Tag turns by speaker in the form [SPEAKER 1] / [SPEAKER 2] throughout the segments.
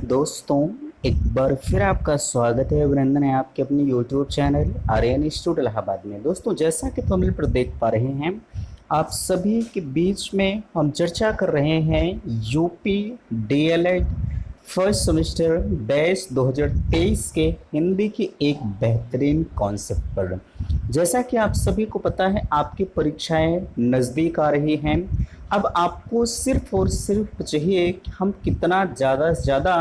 [SPEAKER 1] दोस्तों, एक बार फिर आपका स्वागत है, अभिनंदन है आपके अपने YouTube channel Aryan institute Allahabad में। दोस्तों, जैसा कि थंबनेल पर देख पा रहे हैं, आप सभी के बीच में हम चर्चा कर रहे हैं UP DElEd first semester batch 2023 के हिंदी की एक बेहतरीन कॉन्सेप्ट पर। जैसा कि आप सभी को पता है, आपकी परीक्षाएं नज़दीक आ रही हैं। अब आपको सिर्फ और सिर्फ चाहिए कि हम कितना ज़्यादा से ज़्यादा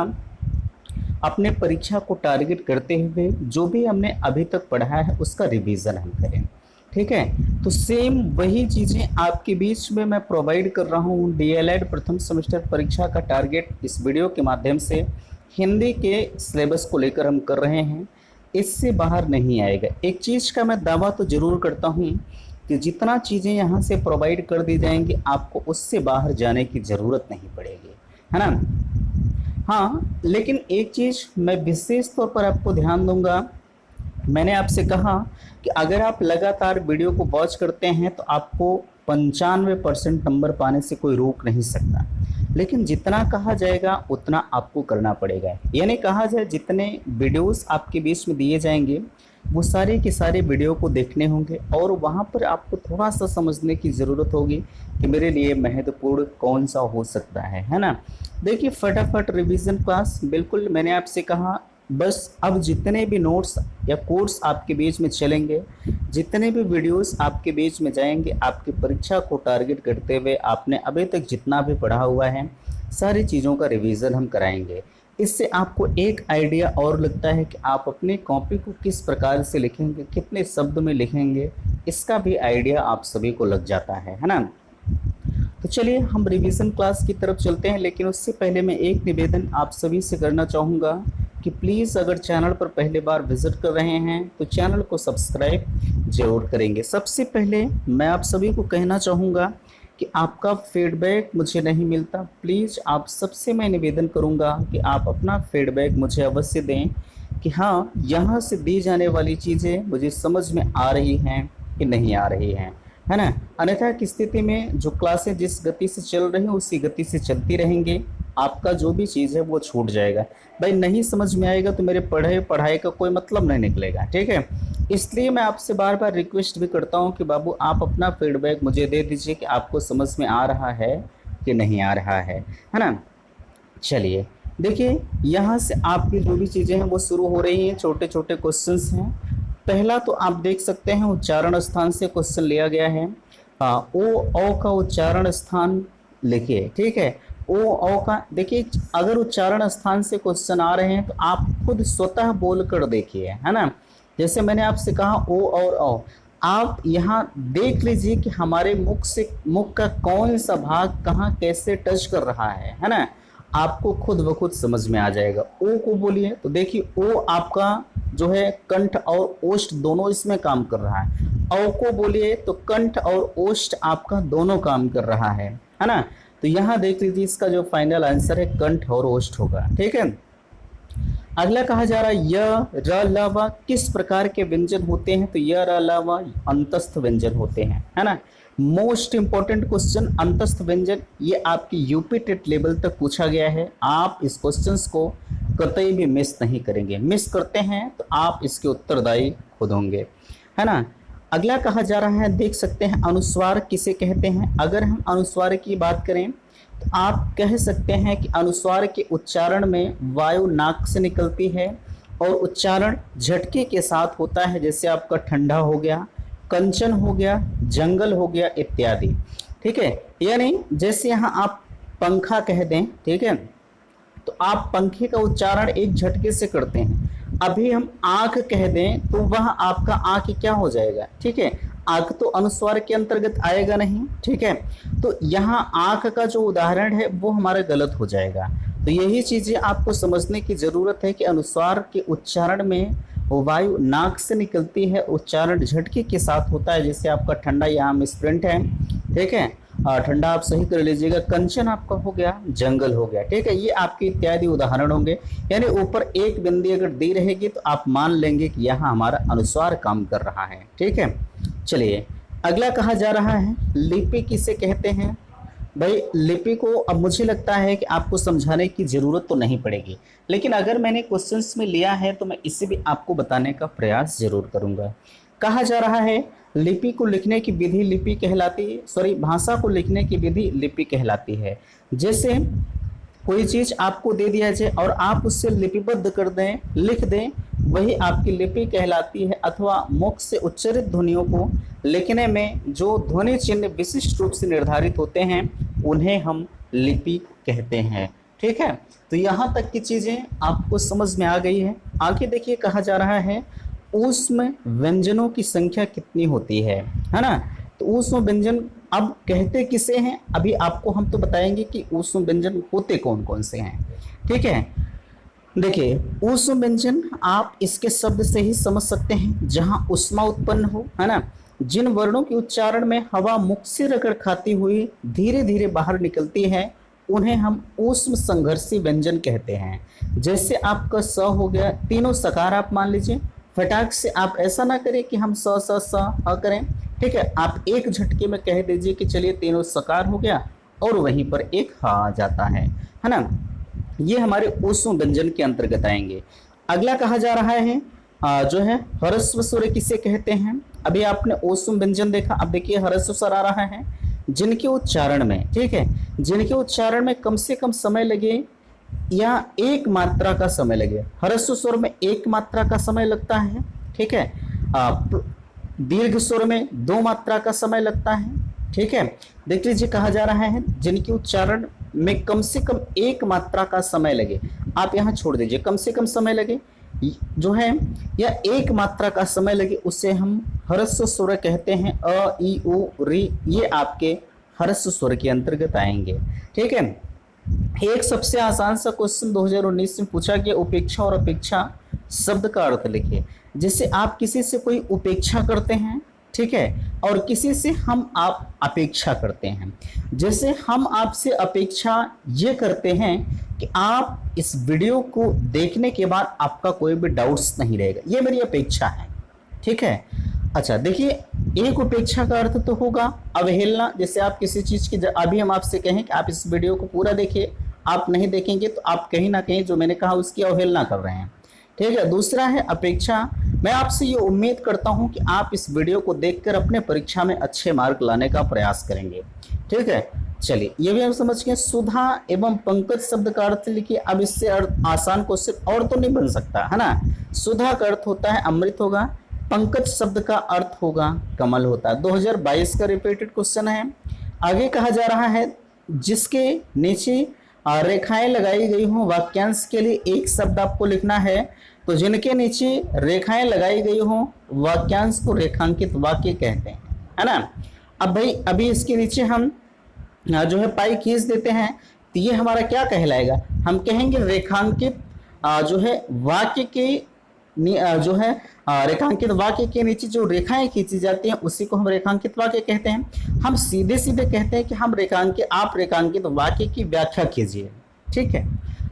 [SPEAKER 1] अपने परीक्षा को टारगेट करते हुए जो भी हमने अभी तक पढ़ा है उसका रिवीजन हम करें। ठीक है, तो सेम वही चीज़ें आपके बीच में मैं प्रोवाइड कर रहा हूँ। डीएलएड प्रथम सेमेस्टर परीक्षा का टारगेट इस वीडियो के माध्यम से हिंदी के सिलेबस को लेकर हम कर रहे हैं, इससे बाहर नहीं आएगा। एक चीज़ का मैं दावा तो ज़रूर करता हूँ कि जितना चीज़ें यहाँ से प्रोवाइड कर दी जाएंगी, आपको उससे बाहर जाने की ज़रूरत नहीं पड़ेगी, है ना। हाँ, लेकिन एक चीज़ मैं विशेष तौर पर आपको ध्यान दूंगा। मैंने आपसे कहा कि अगर आप लगातार वीडियो को वॉच करते हैं तो आपको 95% नंबर पाने से कोई रोक नहीं सकता, लेकिन जितना कहा जाएगा उतना आपको करना पड़ेगा। यानी कहा जाए, जितने वीडियोस आपके बीच में दिए जाएंगे वो सारे के सारे वीडियो को देखने होंगे और वहाँ पर आपको थोड़ा सा समझने की ज़रूरत होगी कि मेरे लिए महत्वपूर्ण कौन सा हो सकता है ना। देखिए, फटाफट रिवीजन क्लास, बिल्कुल मैंने आपसे कहा, बस अब जितने भी नोट्स या कोर्स आपके बीच में चलेंगे, जितने भी वीडियोस आपके बीच में जाएंगे, आपकी परीक्षा को टारगेट करते हुए आपने अभी तक जितना भी पढ़ा हुआ है सारी चीज़ों का रिवीजन हम कराएंगे। इससे आपको एक आइडिया और लगता है कि आप अपनी कॉपी को किस प्रकार से लिखेंगे, कितने शब्द में लिखेंगे, इसका भी आइडिया आप सभी को लग जाता है ना। तो चलिए हम रिवीजन क्लास की तरफ चलते हैं, लेकिन उससे पहले मैं एक निवेदन आप सभी से करना चाहूँगा कि प्लीज़ अगर चैनल पर पहली बार विजिट कर रहे हैं तो चैनल को सब्सक्राइब जरूर करेंगे। सबसे पहले मैं आप सभी को कहना चाहूँगा कि आपका फीडबैक मुझे नहीं मिलता। प्लीज़ आप सबसे मैं निवेदन करूँगा कि आप अपना फीडबैक मुझे अवश्य दें कि हाँ, यहाँ से दी जाने वाली चीज़ें मुझे समझ में आ रही हैं कि नहीं आ रही हैं, है ना। अन्यथा की स्थिति में जो क्लासें जिस गति से चल रही हैं उसी गति से चलती रहेंगी, आपका जो भी चीज़ है वो छूट जाएगा। भाई, नहीं समझ में आएगा तो मेरे पढ़ाई का कोई मतलब नहीं निकलेगा, ठीक है। इसलिए मैं आपसे बार बार रिक्वेस्ट भी करता हूँ कि बाबू आप अपना फीडबैक मुझे दे दीजिए कि आपको समझ में आ रहा है कि नहीं आ रहा है ना। चलिए देखिए, यहाँ से आपकी जो भी चीज़ें हैं वो शुरू हो रही हैं। छोटे छोटे क्वेश्चंस हैं। पहला तो आप देख सकते हैं उच्चारण स्थान से क्वेश्चन लिया गया है। ओ का उच्चारण स्थान लिखिए, ठीक है। ओ का देखिए, अगर उच्चारण स्थान से क्वेश्चन आ रहे हैं तो आप खुद स्वतः बोल कर देखिए, है ना। जैसे मैंने आपसे कहा ओ और औ, आप यहाँ देख लीजिए कि हमारे मुख का कौन सा भाग कहाँ कैसे टच कर रहा है ना। आपको खुद ब खुद समझ में आ जाएगा। ओ को बोलिए तो देखिए, ओ आपका जो है कंठ और ओष्ठ दोनों इसमें काम कर रहा है। औ को बोलिए तो कंठ और ओष्ठ आपका दोनों काम कर रहा है ना। तो यहाँ देख लीजिए, इसका जो फाइनल आंसर है कंठ और ओष्ठ होगा, ठीक है। अगला कहा जा रहा है य र ल व किस प्रकार के व्यंजन होते हैं, तो य र ल व अंतस्थ व्यंजन होते हैं, है ना। मोस्ट इंपॉर्टेंट क्वेश्चन अंतस्थ व्यंजन, ये आपकी यूपी टेट लेवल तक पूछा गया है। आप इस क्वेश्चंस को कतई भी मिस नहीं करेंगे। मिस करते हैं तो आप इसके उत्तरदायी खुद होंगे, है ना। अगला कहा जा रहा है, देख सकते हैं अनुस्वार किसे कहते हैं। अगर हम अनुस्वार की बात करें तो आप कह सकते हैं कि अनुस्वार के उच्चारण में वायु नाक से निकलती है और उच्चारण झटके के साथ होता है। जैसे आपका ठंडा हो गया, कंचन हो गया, जंगल हो गया इत्यादि, ठीक है। यानी जैसे यहाँ आप पंखा कह दें, ठीक है, तो आप पंखे का उच्चारण एक झटके से करते हैं। अभी हम आंख कह दें तो वह आपका आंख क्या हो जाएगा, ठीक है। आंख तो अनुस्वार के अंतर्गत आएगा नहीं, ठीक है। तो यहाँ आंख का जो उदाहरण है वो हमारा गलत हो जाएगा। तो यही चीजें आपको समझने की जरूरत है कि अनुस्वार के उच्चारण में वायु नाक से निकलती है, उच्चारण झटके के साथ होता है। जैसे आपका ठंडा यहाँ मिसप्रिंट है, ठीक है। ठंडा आप सही कर लीजिएगा। कंचन आपका हो गया, जंगल हो गया, ठीक है। ये आपके इत्यादि उदाहरण होंगे। यानी ऊपर एक बिंदी अगर दी रहेगी तो आप मान लेंगे कि यहाँ हमारा अनुस्वार काम कर रहा है, ठीक है। चलिए अगला कहा जा रहा है लिपि किसे कहते हैं। भाई लिपि को अब मुझे लगता है कि आपको समझाने की ज़रूरत तो नहीं पड़ेगी, लेकिन अगर मैंने क्वेश्चंस में लिया है तो मैं इसे भी आपको बताने का प्रयास जरूर करूंगा। कहा जा रहा है लिपि को लिखने की विधि लिपि कहलाती है, सॉरी भाषा को लिखने की विधि लिपि कहलाती है। जैसे कोई चीज आपको दे दिया जाए और आप उससे लिपिबद्ध कर दें, लिख दें, वही आपकी लिपि कहलाती है। अथवा मुख से उच्चारित ध्वनियों को लिखने में जो ध्वनि चिन्ह विशिष्ट रूप से निर्धारित होते हैं उन्हें हम लिपि कहते हैं। ठीक है, तो यहाँ तक की चीजें आपको समझ में आ गई है। आगे देखिए, कहा जा रहा है ऊष्म व्यंजनों की संख्या कितनी होती है ना। तो ऊष्म व्यंजन अब कहते किसे हैं, अभी आपको हम तो बताएंगे कि ऊष्म व्यंजन होते कौन कौन से हैं। ठीक है, देखिए ऊष्म व्यंजन आप इसके शब्द से ही समझ सकते हैं, जहां ऊष्मा उत्पन्न हो, है ना। जिन वर्णों के उच्चारण में हवा मुख से रगड़ खाती हुई धीरे धीरे बाहर निकलती है उन्हें हम ऊष्म संघर्षी व्यंजन कहते हैं। जैसे आपका स हो गया, तीनों सकार आप मान लीजिए, फटाक से आप ऐसा ना करें कि हम स स स ह करें। ठीक है, आप एक झटके में कह दीजिए कि चलिए तीनों सकार हो गया और वहीं पर एक हा आ जाता है ना। ये हमारे ऊष्म व्यंजन के अंतर्गत आएंगे। अगला कहा जा रहा है जो है ह्रस्व स्वर किसे कहते हैं। अभी आपने ऊष्म व्यंजन देखा, अब देखिए ह्रस्व स्वर आ रहा है जिनके उच्चारण में, ठीक है, जिनके उच्चारण में कम से कम समय लगे या एक मात्रा का समय लगे। ह्रस्व स्वर में एक मात्रा का समय लगता है, ठीक है। दीर्घ स्वर में दो मात्रा का समय लगता है। ठीक है, देख लीजिए कहा जा रहा है जिनके उच्चारण में कम से कम एक मात्रा का समय लगे, आप यहाँ छोड़ दीजिए, कम से कम समय लगे जो है या एक मात्रा का समय लगे उसे हम ह्रस्व स्वर कहते हैं। अ ई उ री ये आपके ह्रस्व स्वर के अंतर्गत आएंगे। ठीक है, एक सबसे आसान सा क्वेश्चन 2019 में पूछा गया, उपेक्षा और अपेक्षा शब्द का अर्थ लिखिए। जैसे आप किसी से कोई उपेक्षा करते हैं, ठीक है, और किसी से हम आप अपेक्षा करते हैं। जैसे हम आपसे अपेक्षा ये करते हैं कि आप इस वीडियो को देखने के बाद आपका कोई भी डाउट्स नहीं रहेगा, ये मेरी अपेक्षा है। ठीक है, अच्छा देखिए, एक उपेक्षा का अर्थ तो होगा अवहेलना। जैसे आप किसी चीज की, अभी हम आपसे कहें कि आप इस वीडियो को पूरा देखिए, आप नहीं देखेंगे तो आप कहीं ना कहीं जो मैंने कहा उसकी अवहेलना कर रहे हैं। ठीक है, दूसरा है अपेक्षा। मैं आपसे ये उम्मीद करता हूं कि आप इस वीडियो को देखकर अपने परीक्षा में अच्छे मार्क लाने का प्रयास करेंगे। ठीक है, चलिए ये भी हम समझ गए। सुधा एवं पंकज शब्द का अर्थ लिखिए। अब इससे आसान क्वेश्चन और तो नहीं बन सकता, है ना। सुधा का अर्थ होता है अमृत होगा, पंकज शब्द का अर्थ होगा कमल होता है। 2022 का रिपीटेड क्वेश्चन है। आगे कहा जा रहा है जिसके नीचे रेखाएं लगाई गई हों, वाक्यांश के लिए एक शब्द आपको लिखना है। तो जिनके नीचे रेखाएं लगाई गई हों वाक्यांश को रेखांकित वाक्य कहते हैं, है ना। अब भाई अभी इसके नीचे हम जो है पाई खींच देते हैं तो ये हमारा क्या कहलाएगा, हम कहेंगे रेखांकित जो है वाक्य के जो है रेखांकित वाक्य के नीचे जो रेखाएं खींची जाती हैं उसी को हम रेखांकित वाक्य कहते हैं। हम सीधे सीधे कहते हैं कि आप रेखांकित वाक्य की व्याख्या कीजिए। ठीक है,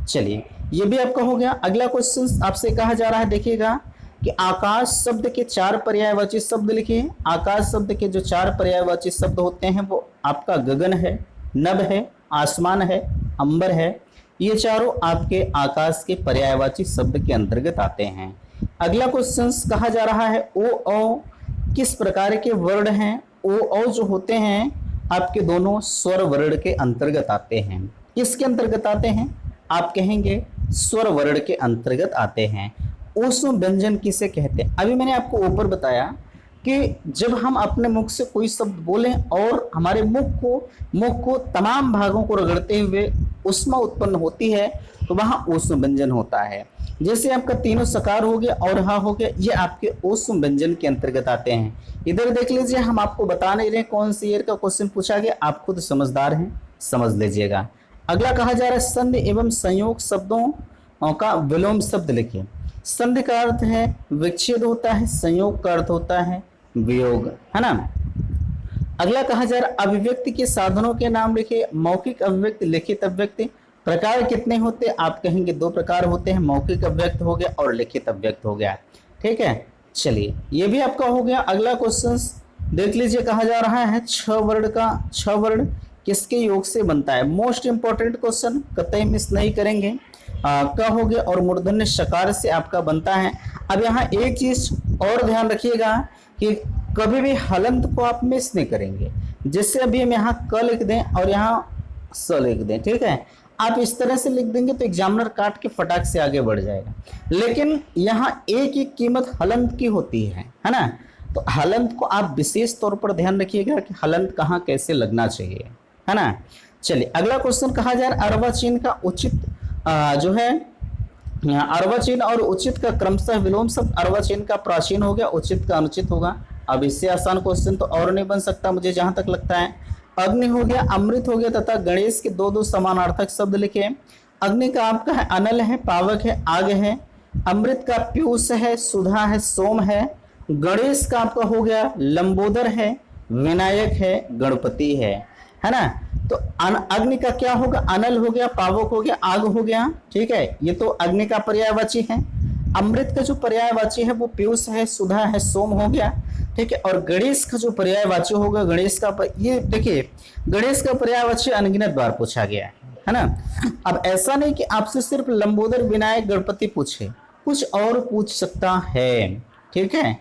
[SPEAKER 1] चलिए ये भी आपका हो गया। अगला क्वेश्चन आपसे कहा जा रहा है, देखिएगा कि आकाश शब्द के 4 पर्यायवाची शब्द लिखिए। आकाश शब्द के जो 4 पर्यायवाची शब्द होते हैं वो आपका गगन है, नभ है, आसमान है, अंबर है। ये चारों आपके आकाश के पर्यायवाची शब्द के अंतर्गत आते हैं। अगला क्वेश्चन कहा जा रहा है ओ औ किस प्रकार के वर्ण हैं। ओ औ जो होते हैं आपके दोनों स्वर वर्ण के अंतर्गत आते हैं। किसके अंतर्गत आते हैं, आप कहेंगे स्वर वर्ण के अंतर्गत आते हैं। ऊष्म व्यंजन किसे कहते हैं। अभी मैंने आपको ऊपर बताया कि जब हम अपने मुख से कोई शब्द बोलें और हमारे मुख को तमाम भागों को रगड़ते हुए ऊष्मा उत्पन्न होती है तो वहां ऊष्म व्यंजन होता है। जैसे आपका तीनों सकार हो गया और हा हो गया, ये आपके ऊष्म व्यंजन के अंतर्गत आते हैं। इधर देख लीजिए, हम आपको बता नहीं रहे कौन सी ईयर का क्वेश्चन पूछा गया, आप खुद समझदार हैं, समझ लीजिएगा। अगला कहा जा रहा है संधि एवं संयोग शब्दों का विलोम शब्द लिखिए। संधि का अर्थ है विच्छेद होता है, संयोग का अर्थ होता है वियोग, है ना। अगला कहा जा रहा है अभिव्यक्ति के साधनों के नाम लिखिए। मौखिक अभिव्यक्ति, लिखित अभिव्यक्ति। प्रकार कितने होते हैं, आप कहेंगे 2 प्रकार होते हैं, मौखिक अभिव्यक्त हो गया और लिखित अभिव्यक्त हो गया। ठीक है, चलिए ये भी आपका हो गया। अगला क्वेश्चन देख लीजिए, कहा जा रहा है 6 वर्ण किसके योग से बनता है? मोस्ट इंपॉर्टेंट क्वेश्चन, कतई मिस नहीं करेंगे। क हो गया और मूर्धन्य शकार से आपका बनता है। अब यहाँ एक चीज और ध्यान रखिएगा कि कभी भी हलंत को आप मिस नहीं करेंगे। जैसे अभी हम यहाँ क लिख दें और यहाँ स लिख दें, ठीक है, आप इस तरह से लिख देंगे तो एग्जामिनर काट के फटाक से आगे बढ़ जाएगा। लेकिन यहाँ एक ही कीमत हलंत की होती है ना, तो हलंत को आप विशेष तौर पर ध्यान रखिएगा कि हलंत कहाँ कैसे लगना चाहिए, है ना। चलिए अगला क्वेश्चन कहा जा रहा है अर्वाचीन का उचित जो है अर्वाचीन और उचित का क्रमशः विलोम शब्द। अर्वाचीन का प्राचीन हो गया, उचित का अनुचित होगा। अब इससे आसान क्वेश्चन तो और नहीं बन सकता मुझे जहां तक लगता है। अग्नि हो गया, अमृत हो गया तथा गणेश के दो दो समानार्थक शब्द लिखे। अग्नि का आपका है अनल है, पावक है, आग है। अमृत का पीयूष है, सुधा है, सोम है। गणेश का आपका हो गया लंबोदर है, विनायक है, गणपति है ना। तो अग्नि का क्या होगा? अनल हो गया, पावक हो गया, आग हो गया, ठीक है, ये तो अग्नि का पर्यायवाची है। अमृत का जो पर्यायवाची है वो पीयूष है, सुधा है, सोम हो गया, ठीक है। और गणेश का जो पर्यायवाची होगा, गणेश का ये देखिए गणेश का पर्यायवाची अनगिनत बार पूछा गया है ना। अब ऐसा नहीं कि आपसे सिर्फ लंबोदर, विनायक, गणपति पूछे, कुछ और पूछ सकता है, ठीक है।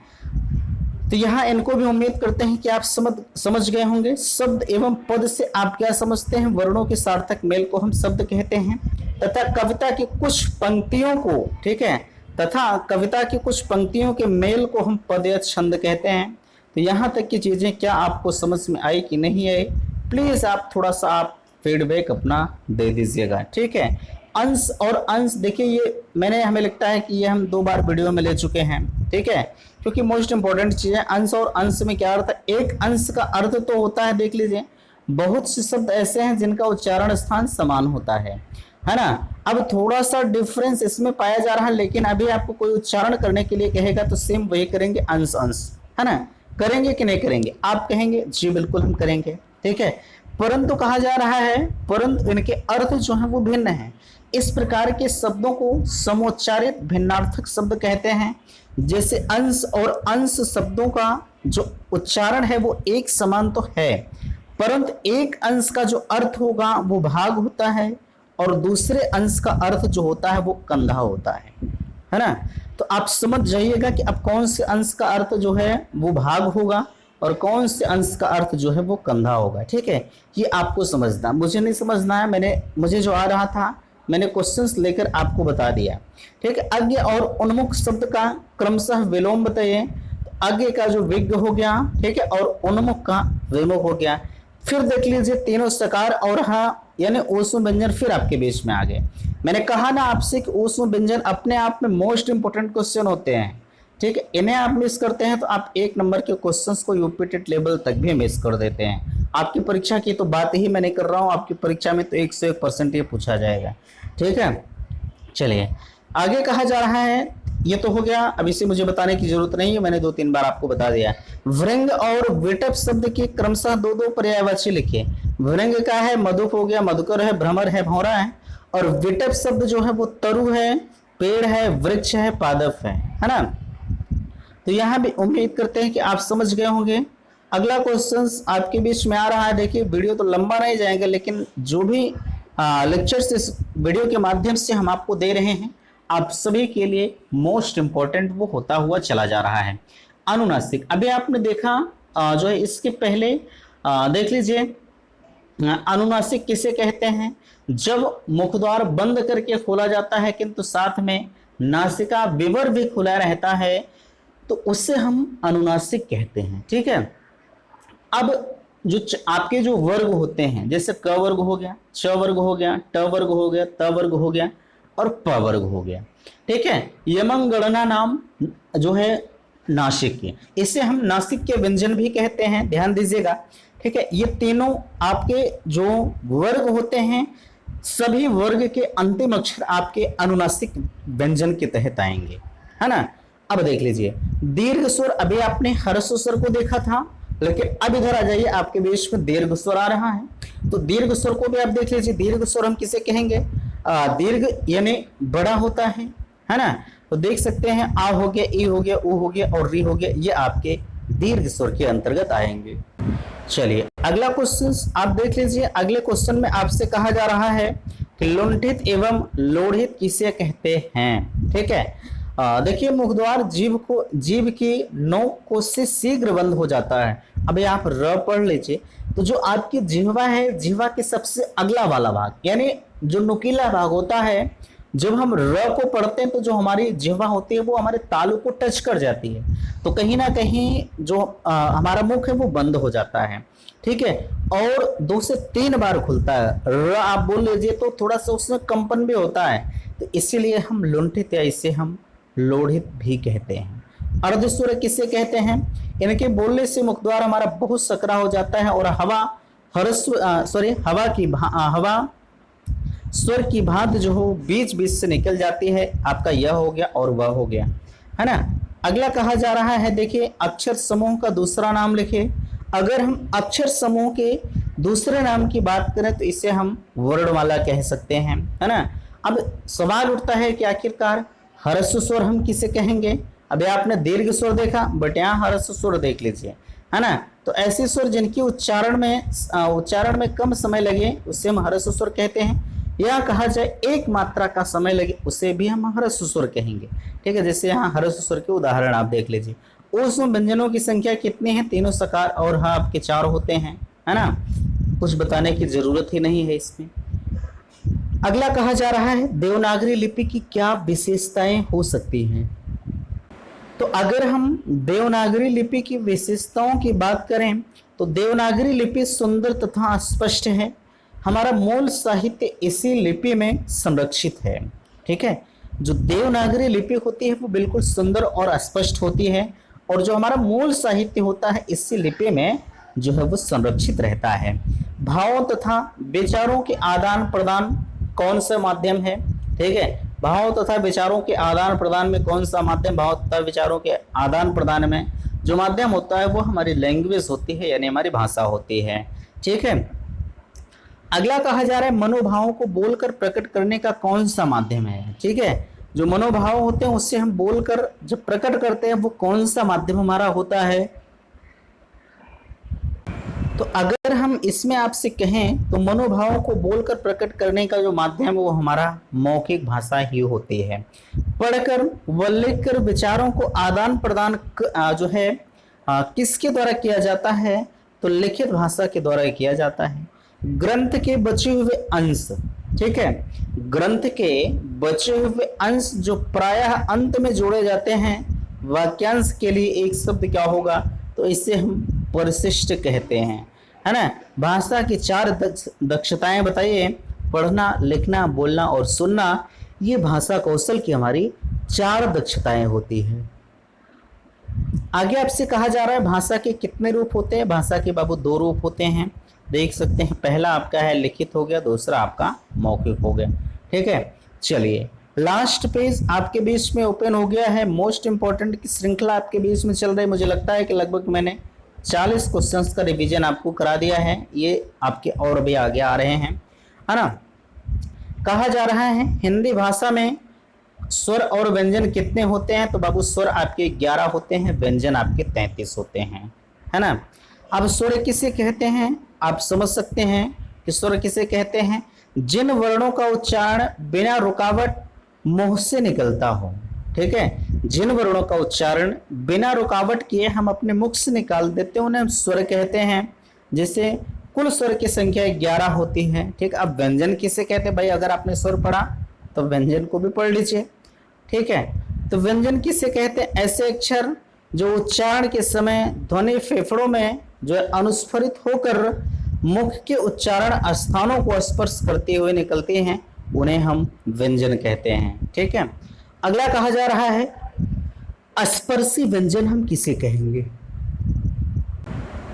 [SPEAKER 1] तो यहाँ इनको भी उम्मीद करते हैं कि आप समझ गए होंगे। शब्द एवं पद से आप क्या समझते हैं? वर्णों के सार्थक मेल को हम शब्द कहते हैं तथा कविता की कुछ पंक्तियों को, ठीक है, तथा कविता की कुछ पंक्तियों के मेल को हम पद या छंद कहते हैं। तो यहाँ तक की चीजें क्या आपको समझ में आई कि नहीं आई? प्लीज आप थोड़ा सा आप फीडबैक अपना दे दीजिएगा, ठीक है। अंश और अंश देखिए, ये मैंने हमें लगता है कि ये हम 2 बार वीडियो में ले चुके हैं, ठीक है, क्योंकि मोस्ट इंपॉर्टेंट चीज है। अंश और अंश में क्या अर्थ है? एक अंश का अर्थ तो होता है, देख लीजिए, बहुत से शब्द ऐसे हैं जिनका उच्चारण स्थान समान होता है ना। अब थोड़ा सा डिफरेंस इसमें पाया जा रहा है, लेकिन अभी आपको कोई उच्चारण करने के लिए कहेगा तो सेम वही करेंगे, अंश अंश, है ना। करेंगे कि नहीं करेंगे? आप कहेंगे जी बिल्कुल हम करेंगे, ठीक है। परंतु कहा जा रहा है परंतु इनके अर्थ जो है वो भिन्न है। इस प्रकार के शब्दों को समोच्चारित भिन्नार्थक शब्द कहते हैं। जैसे अंश और अंश शब्दों का जो उच्चारण है वो एक समान तो है, परंतु एक अंश का जो अर्थ होगा वो भाग होता है और दूसरे अंश का अर्थ जो होता है वो कंधा होता है ना। तो आप समझ जाइएगा कि अब कौन से अंश का अर्थ जो है वो भाग होगा और कौन से अंश का अर्थ जो है वो कंधा होगा, ठीक है। ये आपको समझना, मुझे नहीं समझना है। मुझे जो आ रहा था मैंने क्वेश्चंस लेकर आपको बता दिया, ठीक है। अज्ञ और उन्मुख शब्द का क्रमशः विलोम बताइए। अज्ञ का जो विज्ञ हो गया, ठीक है, और उन्मुख का विमुख हो गया। फिर देख लीजिए तीनों सकार और हा यानी ऊष्म व्यंजन फिर आपके बीच में आ गए। मैंने कहा ना आपसे कि ऊष्म व्यंजन अपने आप में मोस्ट इंपोर्टेंट क्वेश्चन होते हैं, ठीक है। इन्हें आप मिस करते हैं तो आप 1 नंबर के क्वेश्चंस को यूपी टेट लेवल तक भी मिस कर देते हैं। आपकी परीक्षा की तो बात ही मैं नहीं कर रहा हूँ, आपकी परीक्षा में तो 101% ये पूछा जाएगा, ठीक है। चलिए आगे कहा जा रहा है, ये तो हो गया, अब इसे मुझे बताने की जरूरत नहीं है, मैंने 2-3 बार आपको बता दिया। वृंग और विटप शब्द के क्रमशः 2-2 पर्यायवाची लिखिए। वृंग का है मधुप हो गया, मधुकर है, भ्रमर है, भौरा है। और विटप शब्द जो है वो तरु है, पेड़ है, वृक्ष है, पादप है ना। तो यहाँ भी उम्मीद करते हैं कि आप समझ गए होंगे। अगला क्वेश्चन आपके बीच में आ रहा है। देखिए वीडियो तो लंबा नहीं जाएगा, लेकिन जो भी लेक्चर्स इस वीडियो के माध्यम से हम आपको दे रहे हैं आप सभी के लिए मोस्ट इंपॉर्टेंट वो होता हुआ चला जा रहा है। अनुनासिक, अभी आपने देखा जो है इसके पहले देख लीजिए अनुनासिक किसे कहते हैं? जब मुखद्वार बंद करके खोला जाता है किंतु साथ में नासिका विवर भी खुला रहता है तो उससे हम अनुनासिक कहते हैं, ठीक है। अब जो आपके जो वर्ग होते हैं, जैसे क वर्ग हो गया, च वर्ग हो गया, ट वर्ग हो गया, त वर्ग हो गया और प वर्ग हो गया, ठीक है। यमंगणना नाम जो है नासिक के, इसे हम नासिक के व्यंजन भी कहते हैं, ध्यान दीजिएगा, ठीक है। ये तीनों आपके जो वर्ग होते हैं सभी वर्ग के अंतिम अक्षर आपके अनुनासिक व्यंजन के तहत आएंगे, है ना। अब देख लीजिए दीर्घ स्वर, अभी आपने ह्रस्व स्वर को देखा था, लेकिन अब इधर आ जाइए आपके बीच में दीर्घ स्वर आ रहा है। तो दीर्घ स्वर को भी आप देख लीजिए, दीर्घ स्वर हम किसे कहेंगे? दीर्घ यानी बड़ा होता है ना। तो देख सकते हैं आ हो गया, ई हो गया, उ हो गया और री हो गया, ये आपके दीर्घ स्वर के अंतर्गत आएंगे। चलिए अगला क्वेश्चन आप देख लीजिए। अगले क्वेश्चन में आपसे कहा जा रहा है कि लुंठित एवं लोढ़ित किसे कहते हैं। ठीक है, देखिए मुखद्वार जीभ की नोक को से शीघ्र बंद हो जाता है। अभी आप र पढ़ लीजिए, तो जो आपकी जिह्वा है, जिह्वा के सबसे अगला वाला भाग, यानी जो नुकीला भाग होता है, जब हम र को पढ़ते हैं तो जो हमारी जिह्वा होती है वो हमारे तालु को टच कर जाती है, तो कहीं ना कहीं जो हमारा मुख है वो बंद हो जाता है। ठीक है, और 2 से 3 बार खुलता है। र आप बोल लीजिए तो थोड़ा सा उसमें कंपन भी होता है, तो इसीलिए हम लुंठित या इसे हम लोढ़ित भी कहते हैं। अर्धस्वर किसे कहते हैं? इनके बोलने से मुखद्वार हमारा बहुत सकरा हो जाता है और हवा हवा स्वर की भांत जो हो बीच बीच से निकल जाती है। आपका यह हो गया और वह हो गया, है ना। अगला कहा जा रहा है, देखिए अक्षर समूह का दूसरा नाम लिखे। अगर हम अक्षर समूह के दूसरे नाम की बात करें तो इसे हम वर्णमाला कह सकते हैं, है ना। अब सवाल उठता है कि आखिरकार ह्रस्व स्वर हम किसे कहेंगे। अभी आपने दीर्घ स्वर देखा, बट यहाँ ह्रस्व स्वर देख लीजिए, है ना। तो ऐसे स्वर जिनकी उच्चारण में कम समय लगे उसे हम ह्रस्व स्वर कहते हैं, या कहा जाए एक मात्रा का समय लगे उसे भी हम ह्रस्व स्वर कहेंगे। ठीक है, जैसे यहाँ ह्रस्व स्वर के उदाहरण आप देख लीजिए। उसमें व्यंजनों की संख्या कितनी है? तीनों सकार और हाँ आपके 4 होते हैं, है ना। कुछ बताने की जरूरत ही नहीं है इसमें। अगला कहा जा रहा है, देवनागरी लिपि की क्या विशेषताएं हो सकती हैं। तो अगर हम देवनागरी लिपि की विशेषताओं की बात करें तो देवनागरी लिपि सुंदर तथा स्पष्ट है। हमारा मूल साहित्य इसी लिपि में संरक्षित है। ठीक है, जो देवनागरी लिपि होती है वो बिल्कुल सुंदर और स्पष्ट होती है, और जो हमारा मूल साहित्य होता है इसी लिपि में जो है वो संरक्षित रहता है। भावों तथा विचारों के आदान प्रदान कौन सा माध्यम है? ठीक है, भावों तथा विचारों के आदान प्रदान में कौन सा माध्यम? भाव तथा विचारों के आदान प्रदान में जो माध्यम होता है वो हमारी लैंग्वेज होती है, यानी हमारी भाषा होती है। ठीक है, अगला कहा जा रहा है, मनोभावों को बोलकर प्रकट करने का कौन सा माध्यम है। ठीक है, जो मनोभाव होते हैं उससे हम बोलकर जब प्रकट करते हैं वो कौन सा माध्यम हमारा होता है। तो अगर हम इसमें आपसे कहें तो मनोभावों को बोलकर प्रकट करने का जो माध्यम है वो हमारा मौखिक भाषा ही होती है। पढ़कर व लिखकर विचारों को आदान प्रदान जो है किसके द्वारा किया जाता है? तो लिखित भाषा के द्वारा किया जाता है। ग्रंथ के बचे हुए अंश, ठीक है, ग्रंथ के बचे हुए अंश जो प्रायः अंत में जोड़े जाते हैं, वाक्यांश के लिए एक शब्द क्या होगा? तो इसे हम परिशिष्ट कहते हैं, है ना। भाषा की 4 दक्षताएं बताइए, पढ़ना, लिखना, बोलना और सुनना। ये भाषा कौशल की हमारी 4 दक्षताएं होती हैं। आगे आपसे कहा जा रहा है भाषा के कितने रूप होते हैं। भाषा के बाबू 2 रूप होते हैं, देख सकते हैं। पहला आपका है लिखित हो गया, दूसरा आपका मौखिक हो गया। ठीक है, चलिए लास्ट पेज आपके बीच में ओपन हो गया है। मोस्ट इंपॉर्टेंट की श्रृंखला आपके बीच में चल रही है। मुझे लगता है कि लगभग मैंने 40 क्वेश्चंस का रिवीजन आपको करा दिया है। ये आपके और भी आगे आ रहे हैं, है ना। कहा जा रहा है हिंदी भाषा में स्वर और व्यंजन कितने होते हैं? तो बाबू स्वर आपके 11 होते हैं, व्यंजन आपके 33 होते हैं, है ना। अब स्वर किसे कहते हैं आप समझ सकते हैं कि स्वर किसे कहते हैं? जिन वर्णों का उच्चारण बिना रुकावट मुंह से निकलता हो। ठीक है, जिन वर्णों का उच्चारण बिना रुकावट किए हम अपने मुख से निकाल देते हैं उन्हें हम स्वर कहते हैं। जैसे कुल स्वर की संख्या 11 होती है। ठीक, अब व्यंजन किसे कहते हैं? भाई अगर आपने स्वर पढ़ा तो व्यंजन को भी पढ़ लीजिए। ठीक है, तो व्यंजन किसे कहते हैं? ऐसे अक्षर जो उच्चारण के समय ध्वनि फेफड़ों में जो अनुस्फरित होकर मुख के उच्चारण स्थानों को स्पर्श करते हुए निकलते हैं, उन्हें हम व्यंजन कहते हैं। ठीक है, अगला कहा जा रहा है स्पर्शी व्यंजन हम किसे कहेंगे?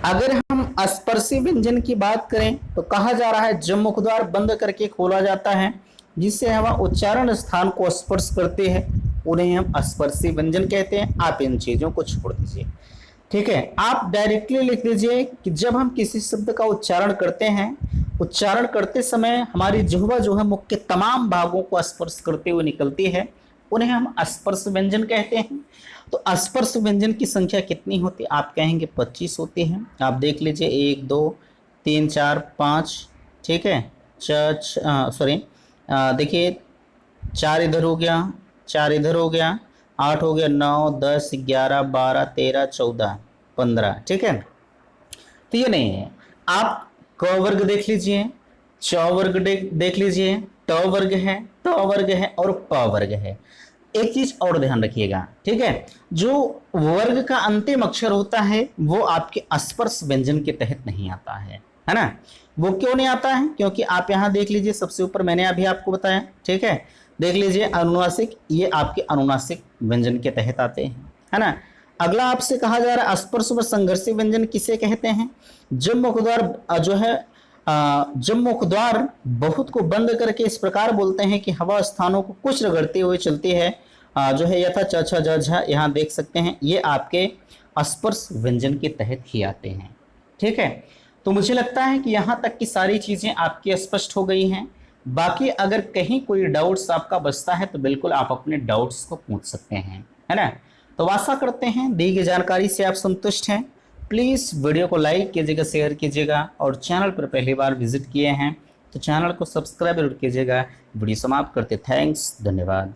[SPEAKER 1] अगर हम स्पर्शी व्यंजन की बात करें तो कहा जा रहा है जब मुखद्वार बंद करके खोला जाता है जिससे हम उच्चारण स्थान को स्पर्श करते हैं उन्हें हम स्पर्शी व्यंजन कहते हैं। आप इन चीजों को छोड़ दीजिए। ठीक है, आप डायरेक्टली लिख लीजिए कि जब हम किसी शब्द का उच्चारण करते हैं, उच्चारण करते समय हमारी जिह्वा जो है मुख के तमाम भागों को स्पर्श करते हुए निकलती है, उन्हें हम स्पर्श व्यंजन कहते हैं। तो स्पर्श व्यंजन की संख्या कितनी होती है? आप कहेंगे 25 होती है। आप देख लीजिए 1 2 3 4 5, ठीक है, सॉरी, देखिए 4 इधर हो गया, 4 इधर हो गया, 8 हो गया, 9 10 11 12 13 14 15, ठीक है। तो ये नहीं है, आप क वर्ग देख लीजिए, च वर्ग देख लीजिए, ट वर्ग है, ट वर्ग है और प वर्ग है। एक चीज और ध्यान रखिएगा, ठीक है, जो वर्ग का अंतिम अक्षर होता है वो आपके स्पर्श व्यंजन के तहत नहीं आता है ना। वो क्यों नहीं आता है? क्योंकि आप यहां देख लीजिए, सबसे ऊपर मैंने अभी आपको बताया, ठीक है, देख लीजिए अनुनासिक, ये आपके अनुनासिक व्यंजन के तहत आते हैं, है ना। अगला आपसे कहा जा रहा है स्पर्श व संघर्षी व्यंजन किसे कहते हैं? जब मुखद्वार जो है जब मुखद्वार बहुत को बंद करके इस प्रकार बोलते हैं कि हवा स्थानों को कुछ रगड़ते हुए चलती है, जो है यथा च छ ज झ, यहाँ देख सकते हैं, ये आपके स्पर्श व्यंजन के तहत ही आते हैं, ठीक है। तो मुझे लगता है कि यहाँ तक की सारी चीजें आपकी स्पष्ट हो गई हैं। बाकी अगर कहीं कोई डाउट्स आपका बचता है तो बिल्कुल आप अपने डाउट्स को पूछ सकते हैं, है ना। तो आशा करते हैं दी गई जानकारी से आप संतुष्ट हैं। प्लीज़ वीडियो को लाइक कीजिएगा, शेयर कीजिएगा और चैनल पर पहली बार विजिट किए हैं तो चैनल को सब्सक्राइब जरूर कीजिएगा। वीडियो समाप्त करते, थैंक्स, धन्यवाद।